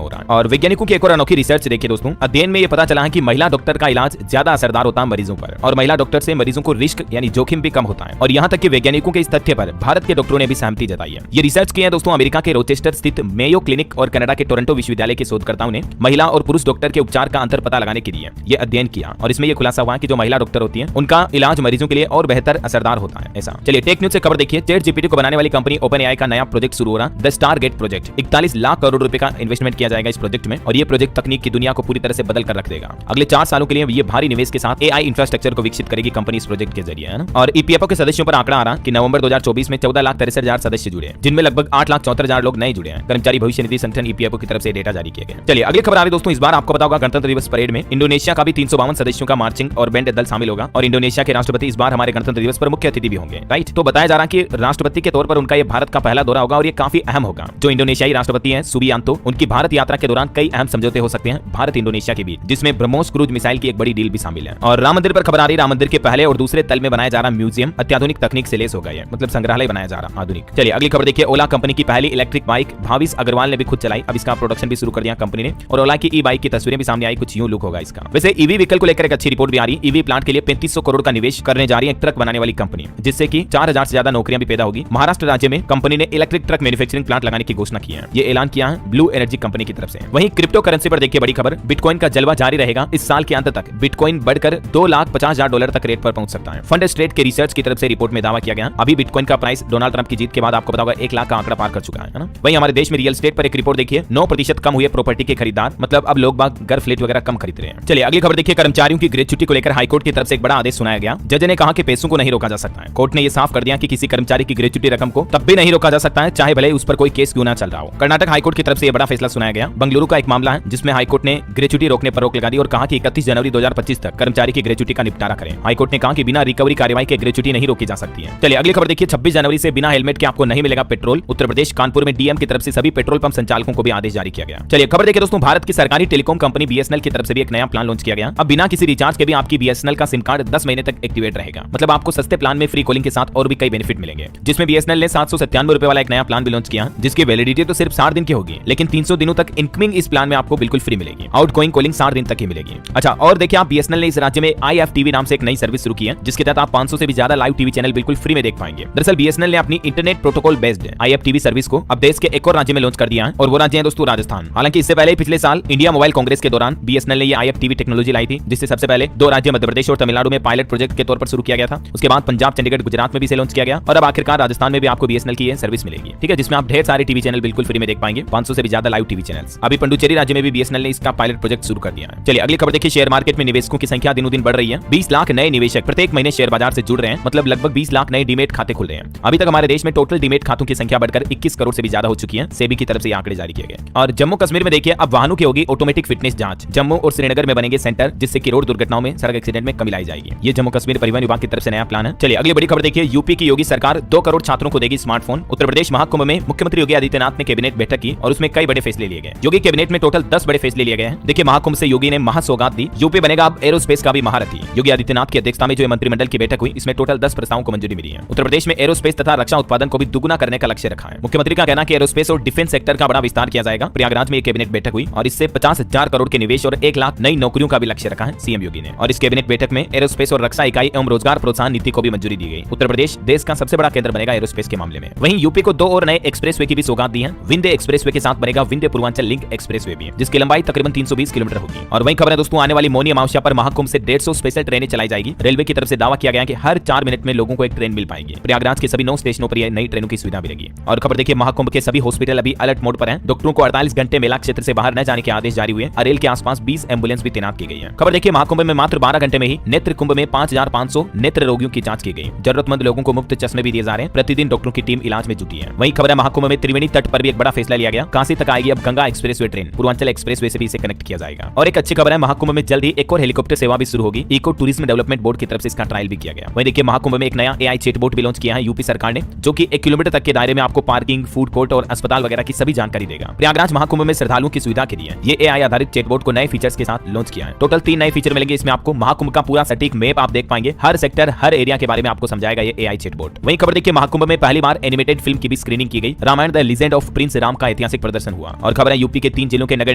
हो रहा है। और वैज्ञानिकों की एक और अनोखी रिसर्च देखिए दोस्तों, अध्ययन में ये पता चला है कि महिला डॉक्टर का इलाज ज्यादा असरदार होता है मरीजों पर, और महिला डॉक्टर से मरीजों को रिस्क यानी जोखिम भी कम होता है। और यहाँ तक कि वैज्ञानिकों के इस तथ्य पर भारत के डॉक्टरों ने भी सहमति जताई है। ये रिसर्च किया है दोस्तों अमेरिका के रोचेस्टर स्थित मेयो क्लिनिक और कनाडा के टोरंटो विश्वविद्यालय के शोधकर्ताओं ने महिला और पुरुष डॉक्टर के उपचार का अंतर पता लगाने के लिए ये अध्ययन किया। और इसमें यह खुलासा हुआ कि जो महिला डॉक्टर होती है उनका इलाज मरीजों के लिए और बेहतर असरदार होता है। ऐसा चलिए टेक न्यूज से खबर देखिए, ChatGPT को बनाने वाली कंपनी OpenAI का नया प्रोजेक्ट शुरू हो रहा, the Stargate project. 41 lakh crore रुपए का इन्वेस्टमेंट किया जाएगा इस प्रोजेक्ट में, और ये प्रोजेक्ट तकनीक की दुनिया को पूरी तरह से बदल कर रख देगा। अगले 4 सालों के लिए ये भारी निवेश के साथ AI इंफ्रास्ट्रक्चर को विकसित करेगी कंपनी इस प्रोजेक्ट के जरिए, है ना। और EPFO के सदस्यों पर आंकड़ा आ रहा कि नवंबर 2024 में 14,63,000 सदस्य जुड़े, जिनमें लगभग 8,74,000 लोग नए जुड़े हैं। कर्मचारी भविष्य निधि संगठन EPFO की तरफ से डेटा जारी किया गया। चलिए अगली खबर आ रही दोस्तों, इस बार आपको पता होगा गणतंत्र दिवस परेड में इंडोनेशिया का भी 352 सदस्यों का मार्चिंग और बैंड दल शामिल होगा, और इंडोनेशिया के राष्ट्रपति इस बार हमारे गणतंत्र दिवस पर मुख्य अतिथि भी होंगे, राइट। तो बताया जा रहा है कि राष्ट्रपति के तौर पर उनका ये भारत का पहला दौरा होगा, और ये काफी अहम होगा। जो इंडोनेशियाई राष्ट्रपति हैं सुबियांतो, उनकी भारत यात्रा के दौरान कई अहम समझौते हो सकते हैं भारत इंडोनेशिया के बीच, जिसमें ब्रह्मोस क्रूज मिसाइल की एक बड़ी डील भी शामिल है। और राम मंदिर पर खबर आ रही, राम मंदिर के पहले और दूसरे तल में बनाया जा रहा म्यूजियम अत्याधुनिक तकनीक से लेस हो गया है, मतलब संग्रहालय बनाया जा रहा आधुनिक। चलिए अगली खबर देखिए, ओला कंपनी की पहली इलेक्ट्रिक बाइक भाविस अग्रवाल ने भी खुद चलाई, अब इसका प्रोडक्शन भी शुरू कर दिया कंपनी ने, और ओला की ई बाइक की तस्वीरें भी सामने आई, कुछ यूं लुक होगा इसका। वैसे ईवी व्हीकल को लेकर एक अच्छी रिपोर्ट भी आ रही है। ईवी प्लांट के लिए 3500 करोड़ का निवेश करने जा रही है ट्रक बनाने वाली कंपनी, जिससे कि 4000 से ज्यादा नौकरियां भी पैदा होगी। महाराष्ट्र राज्य में कंपनी ने इलेक्ट्रिक ट्रक मैन्युफैक्चरिंग प्लांट लगाने की घोषणा की है, ये ऐलान किया है ब्लू एनर्जी कंपनी की तरफ से। वहीं क्रिप्टो करेंसी पर देखिए बड़ी खबर, बिटकॉइन का जलवा जारी रहेगा, इस साल के अंत तक बिटकॉइन बढ़कर $2,50,000 तक रेट पर पहुंच सकता है। फंड स्ट्रेट के रिसर्च की तरफ से रिपोर्ट में दावा किया गया। अभी बिटकॉइन का प्राइस डोनाल्ड ट्रंप की जीत के बाद आपको पता होगा 1 लाख का आंकड़ा पार कर चुका है ना। वहीं हमारे देश में रियल एस्टेट पर एक रिपोर्ट देखिए, 9% कम हुए प्रॉपर्टी के खरीदार, मतलब अब लोग बाग घर फ्लैट वगैरह कम खरीद रहे हैं। चलिए अगली खबर देखिए, कर्मचारियों की ग्रेच्युटी को लेकर हाईकोर्ट की तरफ से एक बड़ा आदेश सुनाया गया। जज ने कहा कि पैसों को नहीं रोका जा सकता है। कोर्ट ने यह साफ कर दिया कि किसी कर्मचारी की ग्रेच्युटी रकम को तब भी नहीं रोका जा सकता है, चाहे भले उस पर कोई केस क्यों ना चल रहा हो। कर्नाटक हाईकोर्ट की तरफ से यह बड़ा फैसला सुनाया गया। बंगलुरु का एक मामला है जिसमें हाईकोर्ट ने ग्रेच्युटी रोकने पर रोक लगा दी और कहा कि 31 जनवरी 2025 तक कर्मचारी की ग्रेच्युटी का निपटारा करें। हाईकोर्ट ने कहा कि बिना रिकवरी कार्रवाई के ग्रेच्युटी नहीं रोकी जा सकती है। चलिए अगली खबर देखिए, 26 जनवरी से बिना हेलमेट के आपको नहीं मिलेगा पेट्रोल। उत्तर प्रदेश कानपुर में डीएम की तरफ से सभी पेट्रोल पंप संचालकों को भी आदेश जारी किया गया। चलिए खबर देखिए दोस्तों, भारत की सरकारी टेलीकॉम कंपनी BSNL की तरफ से भी एक नया प्लान लॉन्च किया गया। अब बिना किसी रिचार्ज के भी आपकी BSNL का सिम कार्ड 10 महीने तक एक्टिवेट रहेगा, मतलब आपको सस्ते प्लान में फ्री कॉलिंग के साथ और भी कई बेनिफिट मिलेंगे। जिसमें BSNL ने 797 रुपए वाला एक नया प्लान भी लॉन्च किया, जिसकी वैलिडिटी तो सिर्फ 60 दिन की होगी, लेकिन 300 दिनों तक इनकमिंग इस प्लान में आपको बिल्कुल फ्री मिलेगी। आउटगोइंग कॉलिंग 60 दिन तक ही मिलेगी। अच्छा, और देखिए आप BSNL ने इस राज्य में IFTV नाम से एक नई सर्विस शुरू की है, जिसके तहत आप 500 से भी ज्यादा लाइव टीवी चैनल बिल्कुल फ्री में देख पाएंगे। दरअसल BSNL ने अपनी internet protocol based IFTV service को अब देश के एक और राज्य में लॉन्च कर दिया है, और वो राज्य है दोस्तों राजस्थान। हालांकि इससे पहले पिछले साल इंडिया मोबाइल कांग्रेस के दौरान BSNL ने ये IFTV टेक्नोलॉजी लाई थी, जिससे सबसे पहले 2 राज्य मध्य प्रदेश और तमिलनाडु में पायलट प्रोजेक्ट के तौर पर शुरू किया गया था। उसके बाद पंजाब, चंडीगढ़, गुजरात में भी इसे लॉन्च किया गया, और अब आखिरकार राजस्थान में भी आपको BSNL की ये सर्विस मिलेगी, ठीक है, जिसमें आप ढेर सारे टीवी चैनल बिल्कुल फ्री में देख पाएंगे, 500 से भी ज्यादा लाइव टीवी चैनल्स। अभी पंडुचेरी राज्य में भी BSNL ने इसका पायलट प्रोजेक्ट शुरू कर दिया है। चलिए अगली खबर देखिए, शेयर मार्केट में निवेशकों की संख्या दिनों दिन बढ़ रही है। 20 लाख नए निवेशक प्रत्येक महीने शेयर बाजार से जुड़ रहे हैं, मतलब लगभग 20 लाख नए डीमेट खाते खुल रहे हैं। अभी तक हमारे देश में टोटल डीमेट खातों की संख्या बढ़कर 21 करोड़ से भी ज्यादा हो चुकी है। सेबी की तरफ से आंकड़े जारी किए गए। और जम्मू कश्मीर में देखिए अब वाहनों की होगी ऑटोमेटिक फिटनेस जांच। जम्मू और श्रीनगर में बनेंगे सेंटर, जिससे कि रोड दुर्घटनाओं में, सड़क एक्सीडेंट में कमी लाई जाएगी। ये जम्मू कश्मीर परिवहन विभाग की तरफ से नया प्लान है। चलिए अगली बड़ी खबर देखिए, यूपी की योगी सरकार 2 करोड़ छात्रों को देगी स्मार्टफोन। उत्तर प्रदेश महाकुंभ में मुख्यमंत्री योगी आदित्यनाथ ने कैबिनेट बैठक की और उसमें कई बड़े फैसले लिए गए। योगी कैबिनेट में टोटल 10 बड़े फैसले लिए गए हैं। देखिए महाकुंभ से योगी ने महासौगात दी, यूपी बनेगा अब एरोस्पेस का भी महारथी। योगी आदित्यनाथ की अध्यक्षता में जो मंत्रिमंडल की बैठक हुई, इसमें टोटल 10 प्रस्तावों को मंजूरी मिली है। उत्तर प्रदेश में एरोस्पेस तथा रक्षा उत्पादन को भी दुगुना करने का लक्ष्य रखा है। मुख्यमंत्री का कहना कि एरोस्पेस और डिफेंस सेक्टर का बड़ा विस्तार किया जाएगा। प्रयागराज में एक कैबिनेट बैठक हुई और इससे 50,000 करोड़ के निवेश और 1 लाख नई नौकरियों का भी लक्ष्य रखा है सीएम योगी ने। और इस कैबिनेट बैठक में एरोस्पेस और रक्षा इकाई एवं रोजगार प्रोत्साहन नीति को भी मंजूरी दी गई। उत्तर प्रदेश देश का सबसे बड़ा केंद्र बनेगा एरोस्पेस के मामले में। वहीं यूपी को 2 और नए एक्सप्रेसवे की भी सौगात दी है। विंध्य एक्सप्रेसवे के साथ बनेगा विंध्य पूर्वांचल लिंक एक्सप्रेसवे भी, जिसकी लंबाई तकरीबन 320 किलोमीटर होगी। और वहीं खबर है दोस्तों, आने वाली मौनी अमावस्या पर महाकुंभ से 150 स्पेशल ट्रेनें चलाई जाएगी। रेलवे की तरफ से दावा किया गया कि हर 4 मिनट में लोगों को एक ट्रेन मिल पाएगी। प्रयागराज के सभी 9 स्टेशनों पर यह नई ट्रेनों की सुविधा मिलेगी। और खबर देखिए, महाकुंभ के सभी हॉस्पिटल हॉस्पिटल अभी अलर्ट मोड पर है। डॉक्टरों को 48 घंटे मेला क्षेत्र से बाहर न जाने के आदेश जारी हुए। अरेल के आसपास 20 एम्बुलेंस भी तैनात की गई है। खबर देखिए, महाकुंभ में मात्र 12 घंटे में ही नेत्र कुंभ में 5500 नेत्र रोगियों की जांच की गई। जरूरतमंद लोगों को मुफ्त चश्मे भी दिए जा रहे हैं। प्रतिदिन डॉक्टरों की टीम इलाज में जुटी है। वहीं खबर है, महाकुंभ में त्रिवेणी तट पर भी एक बड़ा फैसला लिया गया। काशी तक आएगी अब Ganga expressway train. Purvanchal expressway से भी इसे कनेक्ट किया जाएगा। और एक अच्छी खबर है, महाकुंभ में जल्द ही एक और हेलीकॉप्टर सेवा भी शुरू होगी। इको टूरिज्म डेवलपमेंट बोर्ड की तरफ से इसका ट्रायल भी किया गया। वहीं देखिए, महाकुंभ में एक नया AI चैटबॉट भी लॉन्च किया है यूपी सरकार ने, जो कि 1 किलोमीटर तक के दायरे में आपको पार्किंग, फूड कोर्ट और अस्पताल वगैरह की सभी जानकारी देगा। प्रयागराज महाकुंभ में श्रद्धालुओं की सुविधा के लिए ये AI आधारित चैटबॉट को नए फीचर्स के साथ लॉन्च किया है। टोटल 3 नए फीचर मिलेंगे इसमें आपको। महाकुंभ का पूरा सटीक मैप आप देख पाएंगे। हर सेक्टर, हर एरिया के बारे में आपको समझाएगा ये AI चैटबॉट। वहीं खबर देखिए, महाकुंभ में पहली बार एनिमेटेड फिल्म की भी स्क्रीनिंग की गई। Ramayana the legend of prince Ram का ऐतिहासिक प्रदर्शन हुआ। और खबर है, यूपी के 3 जिलों के नगर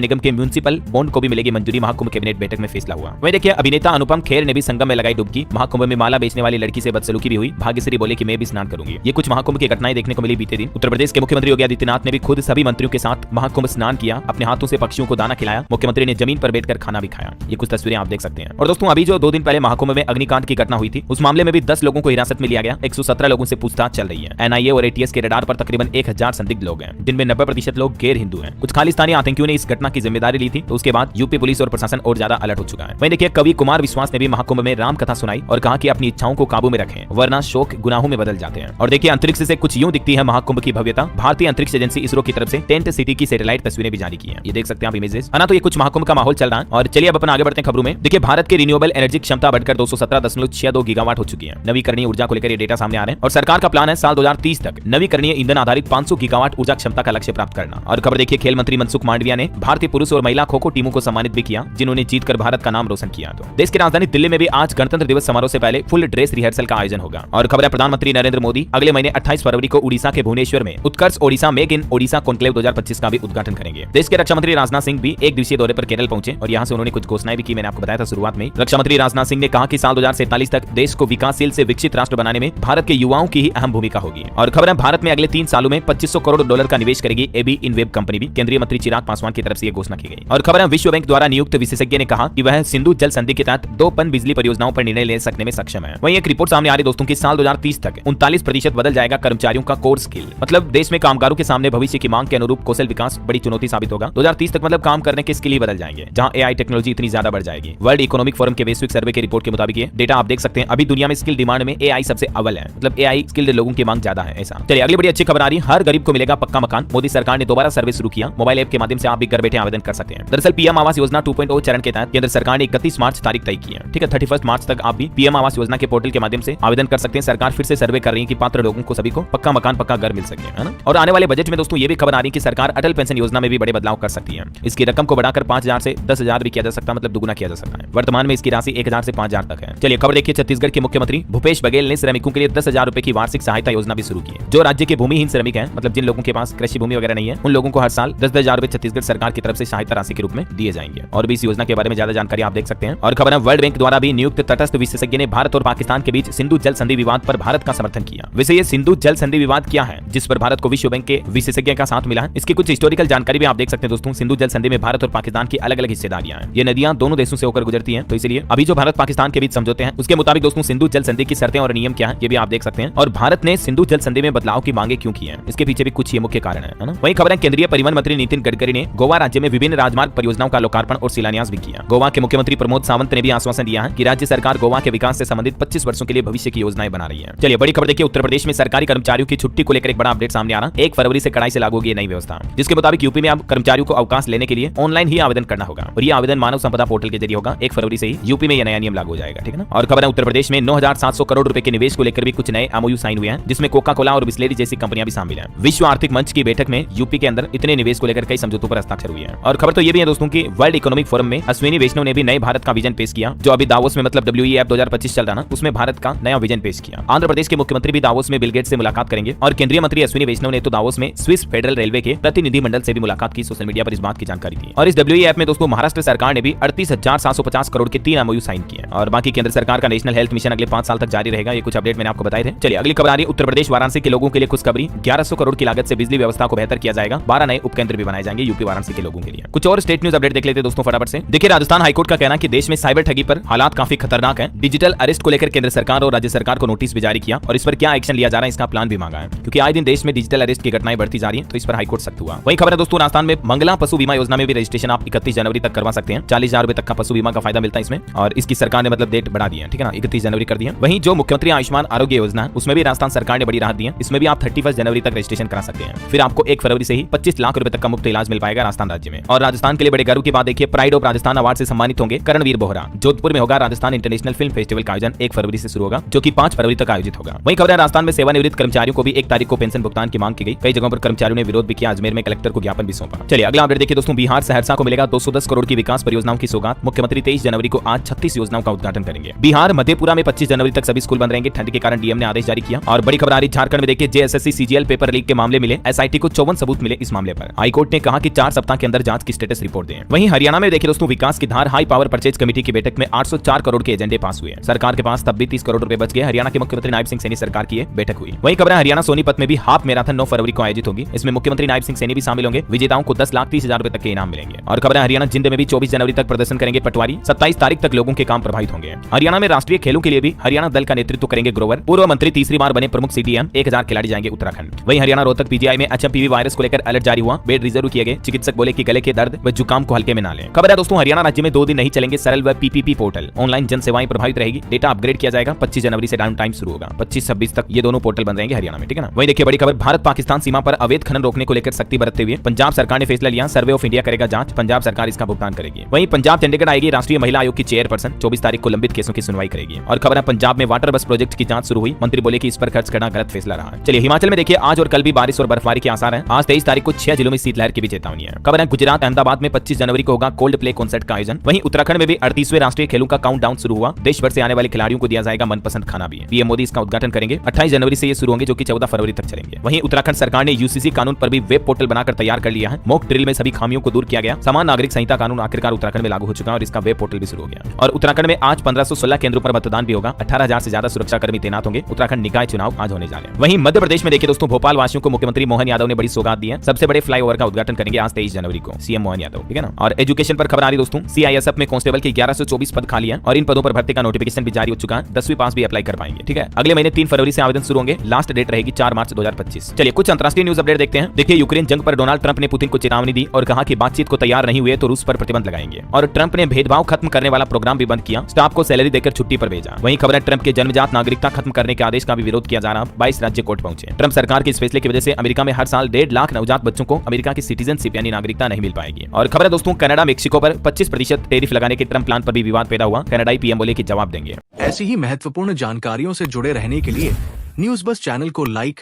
निगम के म्युनिसिपल बॉन्ड को भी मिलेगी मंजूरी। महाकुंभ कैबिनेट बैठक में फैसला हुआ। वहीं देखिए, अभिनेता अनुपम खेर ने भी संगम में लगाई डुबकी। महाकुंभ में माला बेचने वाली लड़की से बदसलूकी भी हुई। भाग्यश्री बोले कि मैं भी स्नान करूंगी। ये कुछ महाकुंभ की घटनाएं देखने को मिली बीते दिन। उत्तर प्रदेश के मुख्यमंत्री योगी आदित्यनाथ ने भी खुद सभी मंत्रियों के साथ महाकुंभ स्नान किया। अपने हाथों से पक्षियों को दाना खिलाया। मुख्यमंत्री ने जमीन पर बैठकर खाना भी खाया। ये कुछ तस्वीरें आप देख सकते हैं। और दोस्तों, अभी जो 2 दिन पहले महाकुंभ में अग्निकांड की घटना हुई थी, उस मामले में भी 10 लोगों को हिरासत में लिया गया। 117 लोगों से पूछताछ चल रही है। NIA और ATS के रडार पर तकरीबन 1000 संदिग्ध लोग हैं, जिनमें 90% लोग गैर हिंदू हैं। कुछ खालिस्तानी आतंकियों ने इस घटना की जिम्मेदारी ली थी, तो उसके बाद यूपी पुलिस और प्रशासन और ज्यादा अलर्ट हो चुका है। वहीं देखिए, कवि कुमार विश्वास ने भी महाकुंभ में राम कथा सुनाई और कहा कि अपनी इच्छाओं को काबू में रखें, वरना शोक गुनाहों में बदल जाते हैं। और देखिए, अंतरिक्ष से कुछ यूं दिखती है महाकुंभ की भव्यता। भारतीय अंतरिक्ष एजेंसी इसरो की तरफ से टेंट सिटी की सैटेलाइट तस्वीरें भी जारी की हैं। ये देख सकते हैं आप इमेजेस, है ना। तो ये कुछ महाकुंभ का माहौल चल रहा है। और चलिए अब अपन आगे बढ़ते हैं खबरों में। देखिए, भारत की रिन्यूएबल एनर्जी क्षमता बढ़कर 217.62 गीगावाट हो चुकी है। नवीकरणीय ऊर्जा को लेकर ये डेटा सामने आ रहे हैं। और सरकार का प्लान है साल 2030 तक नवीकरणीय ईंधन आधारित 500 गीगावाट ऊर्जा क्षमता का लक्ष्य प्राप्त करना। और खबर देखिए, खेल मंत्री मनसुख मांडविया ने भारतीय पुरुष और महिला खो खो टीमों को सम्मानित भी किया, जिन्होंने जीतकर भारत का नाम रोशन किया। तो देश की राजधानी दिल्ली में भी आज गणतंत्र दिवस समारोह से पहले फुल ड्रेस रिहर्सल का आयोजन होगा। और खबर है, प्रधानमंत्री नरेंद्र मोदी अगले महीने 28 फरवरी को उड़ीसा के भुवनेश्वर में Utkarsh Odisha make in Odisha conclave 2025 का भी उद्घाटन करेंगे। देश के रक्षा मंत्री राजनाथ सिंह भी एक दिवसीय दौरे पर केरल पहुंचे और यहां से उन्होंने कुछ घोषणाएं भी की। मैंने आपको बताया था शुरुआत में। रक्षा मंत्री राजनाथ सिंह ने कहा कि साल 2047 तक देश को विकासशील से विकसित राष्ट्र बनाने में भारत के युवाओं की ही अहम भूमिका होगी। और खबर है, भारत में अगले 3 सालों में $2500 करोड़ का निवेश करेगी AB InWeb कंपनी भी। केंद्रीय मंत्री चिराग पासवान की तरफ से यह घोषणा की गई। और खबर है, विश्व बैंक द्वारा नियुक्त विशेषज्ञ ने कहा कि वह सिंधु जल संधि के तहत 2 पनबिजली परियोजनाओं पर निर्णय ले सकने में सक्षम है। वहीं एक रिपोर्ट सामने आ रही दोस्तों की साल 2030 तक 39% बदल जाएगा कर्मचारियों का कोर स्किल। मतलब देश में कामगारों के सामने भविष्य की मांग के अनुरूप कौशल विकास बड़ी चुनौती साबित होगा। 2030 तक मतलब काम करने के स्किल ही बदल जाएंगे, जहां AI टेक्नोलॉजी इतनी ज्यादा बढ़ जाएगी। वर्ल्ड इकोनॉमिक फोरम के वैश्विक सर्वे की रिपोर्ट के मुताबिक ये डेटा आप देख सकते हैं। अभी दुनिया में स्किल डिमांड में AI सबसे अव्वल है। मतलब AI स्किल्ड लोगों की मांग ज्यादा है ऐसा। चलिए अगली बड़ी अच्छी खबर आ रही है, हर गरीब को मिलेगा पक्का मकान। मोदी सरकार ने दोबारा सर्वे शुरू किया। मोबाइल ऐप के माध्यम से आप भी घर बैठे आवेदन कर सकते हैं। दरअसल PM आवास योजना 2.0 चरण के तहत केंद्र सरकार ने 31 मार्च तारीख तय की है। ठीक है, 31 मार्च तक आप भी PM आवास योजना के पोर्टल के माध्यम से आवेदन कर सकते हैं। सरकार फिर से सर्वे कर रही है कि पात्र लोगों को सभी को पक्का मकान, पक्का घर मिल सके, है ना। और आने वाले बजट में दोस्तों ये भी खबर आ रही है कि सरकार अटल पेंशन योजना में भी बड़े बदलाव कर सकती है। इसकी रकम को बढ़ाकर 5000 से 10000 भी किया जा सकता है, मतलब दुगुना किया जा सकता है। वर्तमान में इसकी राशि 1000 से 5000 तक है। चलिए खबर देखिए, छत्तीसगढ़ के मुख्यमंत्री भूपेश बघेल ने श्रमिकों के लिए 10,000 रुपए की वार्षिक सहायता योजना भी शुरू की है। जो राज्य के भूमिहीन श्रमिक हैं, मतलब जिन लोगों के पास कृषि भूमि वगैरह नहीं है, उन लोगों को हर साल 10,000 रुपए छत्तीसगढ़ सरकार की तरफ से सहायता राशि के रूप में दिए जाएंगे। और भी इस योजना के बारे में ज्यादा जानकारी आप देख सकते हैं। और खबर है, वर्ल्ड बैंक द्वारा भी नियुक्त तटस्थ विशेषज्ञ ने भारत और पाकिस्तान के बीच सिंधु जल संधि विवाद पर भारत का समर्थन किया। वैसे ये सिंधु जल संधि विवाद क्या है जिस पर भारत को विश्व बैंक के विशेषज्ञ का साथ मिला है, इसकी कुछ हिस्टोरिकल जानकारी भी आप देख सकते हैं दोस्तों। सिंधु जल संधि में भारत और पाकिस्तान की अलग अलग हिस्सेदारियां हैं। ये नदियां दोनों देशों से होकर गुजरती हैं, तो इसलिए अभी जो भारत पाकिस्तान के बीच समझौते हैं उसके मुताबिक दोस्तों सिंधु जल संधि की शर्तें और नियम क्या है ये भी आप देख सकते हैं। और भारत ने सिंधु जल संधि में बदलाव की मांगे क्यों की है, इसके पीछे भी कुछ ये मुख्य कारण है ना। वहीं खबर है, केंद्रीय परिवहन मंत्री नितिन गडकरी ने गोवा राज्य में विभिन्न राजमार्ग परियोजनाओं का लोकार्पण और शिलान्यास भी किया। गोवा के मुख्यमंत्री प्रमोद सावंत ने भी आश्वासन दिया है कि राज्य सरकार गोवा के विकास से संबंधित 25 वर्षों के लिए भविष्य की योजनाएं बना रही है। चलिए बड़ी खबर देखिए, उत्तर प्रदेश में सरकारी कर्मचारियों की छुट्टी को लेकर एक बड़ा अपडेट सामने आ रहा है। 1 फरवरी से कड़ाई से लागू होगी नई व्यवस्था, जिसके मुताबिक यूपी में अब कर्मचारियों को अवकाश लेने के लिए ऑनलाइन ही आवेदन करना होगा। और ये आवेदन मानव संपदा पोर्टल के जरिए होगा। 1 फरवरी से ही यूपी में यह नया नियम लागू हो जाएगा, ठीक है ना। और खबर है, उत्तर प्रदेश में 9700 करोड़ रुपए के निवेश को लेकर भी कुछ नए MOU साइन हुए हैं, जिसमें कोका कोला और बिस्लेरी जैसी कंपनियां भी शामिल हैं। विश्व आर्थिक मंच की बैठक में यूपी के अंदर इतने निवेश को लेकर कई समझौतों पर हस्ताक्षर हुए हैं। और खबर तो ये भी है दोस्तों की वर्ल्ड इकोनॉमिक फोरम में अश्विनी वैष्णव ने भी नए भारत का विजन पेश किया। जो अभी दावोस में मतलब WEF 2025 चल रहा ना, उसमें भारत का नया विजन पेश किया। आंध्र प्रदेश के मुख्यमंत्री भी दावोस में बिल गेट्स से मुलाकात करेंगे। और केंद्रीय मंत्री अश्विनी वैष्णव ने तो दावोस में स्विस फेडरल रेलवे के प्रतिनिधि मंडल से भी मुलाकात की। सोशल मीडिया पर इस बात की जानकारी दी। और इस WEF में दोस्तों महाराष्ट्र सरकार ने भी 38,750 करोड़ के 3 MOU साइन किए। और बाकी केंद्र सरकार का नेशनल हेल्थ मिशन अगले 5 साल तक जारी रहेगा। ये कुछ अपडेट मैंने आपको बताए थे। चलिए अगली खबर आ रही है, उत्तर प्रदेश वाराणसी के लोगों के लिए खुशखबरी। 1100 करोड़ की लागत से बिजली व्यवस्था को बेहतर किया जाएगा। 12 नए उपकेंद्र भी बनाए जाएंगे यूपी वाराणसी के लोगों के लिए। कुछ और स्टेट न्यूज अपडेट देख लेते हैं दोस्तों फटाफट से। देखिए, राजस्थान हाईकोर्ट का कहना है कि देश में साइबर ठगी पर हालात काफी खतरनाक है। डिजिटल अरेस्ट को लेकर केंद्र सरकार और राज्य सरकार को नोटिस भी जारी किया और इस पर क्या एक्शन लिया जा रहा है इसका प्लान भी मांगा है, क्योंकि आए दिन देश में डिजिटल अरेस्ट की घटनाएं बढ़ती जा रही है, तो इस पर हाईकोर्ट सख्त हुआ। वही खबर है दोस्तों, राजस्थान में मंगला पशु बीमा योजना में भी रजिस्ट्रेशन आप 31 जनवरी तक करवा सकते हैं। 40,000 रुपए तक का पशु बीमा का फायदा मिलता है इसमें, और इसकी सरकार ने मतलब डेट बढ़ा दी है, ठीक है ना, 31 जनवरी कर दिया। वहीं जो मुख्यमंत्री आयुष्मान आरोग्य योजना है उसमें भी राजस्थान सरकार ने बड़ी राहत दी है। इसमें भी आप 31 जनवरी तक रजिस्ट्रेशन करा सकते हैं। फिर आपको 1 फरवरी से ही 25 लाख रुपए तक का मुफ्त इलाज मिल पाएगा राजस्थान राज्य में। और राजस्थान के लिए बड़े गर्व की बात देखिए, प्राइड ऑफ राजस्थान अवार्ड से सम्मानित होंगे करणवीर बोहरा। जोधपुर में होगा राजस्थान इंटरनेशनल फिल्म फेस्टिवल का आयोजन, 1 फरवरी से शुरू होगा, जो कि 5 फरवरी तक आयोजित होगा। वहीं खबर है, राजस्थान में सेवानिवृत्त कर्मचारियों को भी 1 तारीख को पेंशन भुगतान की मांग की गई। कई जगहों पर कर्मचारियों ने विरोध भी किया। अजमेर में कलेक्टर को ज्ञापन भी सौंपा। चलिए अगला अपडेट देखिए दोस्तों, बिहार सहरसा को मिलेगा 210 करोड़ की विकास परियोजनाओं की सौगात। मुख्यमंत्री 23 जनवरी को आज 36 योजनाओं का उद्घाटन करेंगे। बिहार मधेपुरा में 25 जनवरी तक सभी स्कूल बंद रहेंगे। ठंड के कारण डीएम ने आदेश जारी किया। और बड़ी खबर आ रही झारखंड में देखिए, जेएसएससी सीजीएल पेपर लीक के मामले मिले, एसआईटी को 54 सबूत मिले। इस मामले पर हाईकोर्ट ने कहा कि 4 सप्ताह के अंदर जांच की स्टेटस रिपोर्ट दें। वहीं हरियाणा में देखिए दोस्तों, विकास की धार हाई पावर परचेज कमेटी की बैठक में 804 करोड़ के एजेंडे पास हुए। सरकार के पास तब भी 30 करोड़ रुपए बच गए। हरियाणा के मुख्यमंत्री नायब सिंह सैनी सरकार की बैठक हुई। वहीं खबर है, हरियाणा सोनीपत में भी हाफ मैराथन 9 फरवरी को आयोजित होगी। इसमें मुख्यमंत्री नायब सिंह सैनी भी शामिल होंगे। विजेताओं को 10,30,000 रुपए तक के इनाम मिलेंगे। और खबर है, हरियाणा जिंद में भी 24 जनवरी तक प्रदर्शन करेंगे पटवारी। 27 तारीख तक लोगों के काम प्रभावित होंगे। हरियाणा में राष्ट्रीय खेलों के लिए भी हरियाणा दल का नेतृत्व करेंगे ग्रोवर। पूर्व मंत्री तीसरी बार बने प्रमुख सीटीएम। 1000 खिलाड़ी जाएंगे उत्तराखंड। वहीं हरियाणा रोहतक पीजीआई में एचएमपीवी वायरस को लेकर अलर्ट जारी हुआ। बेड रिजर्व किए गए। चिकित्सक बोले कि गले के दर्द व जुकाम को हल्के में ना लें। खबर है दोस्तों, हरियाणा राज्य में 2 दिन नहीं चलेंगे सरल व पीपीपी पोर्टल। ऑनलाइन जन सेवाएं प्रभावित रहेगी। डेटा अपग्रेड किया जाएगा। 25 जनवरी से डाउन टाइम शुरू होगा। 25-26 तक ये दोनों पोर्टल बंद रहेंगे हरियाणा में, ठीक है ना। वहीं देखिए बड़ी खबर, भारत पाकिस्तान सीमा पर अवैध खनन रोकने को लेकर सख्ती बरतते हुए पंजाब सरकार ने फैसला लिया। सर्वे ऑफ इंडिया करेगा जांच। पंजाब सरकार इसका भुगतान करेगी। वहीं पंजाब चंडीगढ़ आएगी राष्ट्रीय महिला आयोग की चेयरपर्सन। 24 तारीख को लंबित केसों की सुनवाई करेगी। और खबर है, पंजाब में वाटर बस प्रोजेक्ट की जांच शुरू हुई। मंत्री बोले कि इस पर खर्च करना गलत फैसला रहा है। चलिए हिमाचल में देखिए, आज और कल भी बारिश और बर्फबारी के आसार हैं। आज 23 तारीख को 6 जिलों में शीतलहर की भी चेतावनी है। खबर है, गुजरात अहमदाबाद में 25 जनवरी को होगा कोल्ड प्ले कॉन्सर्ट का आयोजन। वहीं उत्तराखंड में भी 38वें राष्ट्रीय खेलों का काउंटडाउन शुरू हुआ। देश भर से आने वाले खिलाड़ियों को दिया जाएगा मनपसंद खाना भी। पीएम मोदी इसका उद्घाटन करेंगे। 28 जनवरी से ये शुरू होंगे, जो कि 14 फरवरी तक चलेंगे। वहीं उत्तराखंड सरकार ने यूसीसी कानून पर भी वेब पोर्टल बनाकर तैयार कर लिया है। मॉक ड्रिल में सभी खामियों को दूर किया गया। समान नागरिक संहिता कानून आखिरकार उत्तराखंड में लागू हो चुका है और इसका वेब पोर्टल भी शुरू हो गया। और उत्तराखंड में आज 1516 केंद्रों पर मतदान भी होगा। 18,000 से ज्यादा सुरक्षा कर्मी तैनात होंगे। उत्तराखंड निकाय चुनाव आज होने जा रहे हैं। वहीं मध्य प्रदेश में देखिए दोस्तों, भोपाल वासियों को मुख्यमंत्री मोहन यादव ने बड़ी सौगात दी है। सबसे बड़े फ्लाईओवर का उद्घाटन करेंगे आज 23 जनवरी को सीएम मोहन यादव, ठीक है ना। और एजुकेशन पर खबर आ रही दोस्तों, सीआईएसएफ में कांस्टेबल के 1124 पद खाली हैं और इन पदों पर भर्ती का नोटिफिकेशन भी जारी हो चुका है। 10वीं पास भी अप्लाई कर पाएंगे, ठीक है। अगले महीने 3 फरवरी से आवेदन शुरू होंगे। लास्ट डेट रहेगी 4 मार्च 2025। चलिए कुछ अंतरराष्ट्रीय न्यूज अपडेट देखते हैं। देखिए, यूक्रेन जंग पर डोनाल्ड ट्रंप ने पुतिन को चेतावनी दी और कहा कि बातचीत को तैयार नहीं हुए तो रूस पर प्रतिबंध लगाएंगे। और ट्रंप ने भेदभाव खत्म करने वाला प्रोग्राम भी बंद किया। स्टाफ को सैलरी देकर छुट्टी पर भेजा। वहीं खबर है, ट्रंप के जन्मजात नागरिकता खत्म करने के आदेश का भी विरोध किया जा रहा। 22 राज्य कोर्ट पहुंचे। ट्रंप सरकार के इस फैसले की वजह से अमेरिका में हर साल 1.5 लाख नवजात बच्चों को अमेरिका की सिटीजनशिप यानी नागरिकता नहीं मिल पाएगी। और खबर है दोस्तों, कनाडा मेक्सिको पर 25% टैरिफ लगाने के ट्रंप प्लान पर भी विवाद पैदा हुआ। कनाडाई पीएम बोले कि जवाब देंगे। ऐसी ही महत्वपूर्ण जानकारियों से जुड़े रहने के लिए न्यूज़ बस चैनल को लाइक,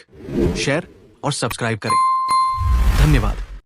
शेयर और सब्सक्राइब करें। धन्यवाद।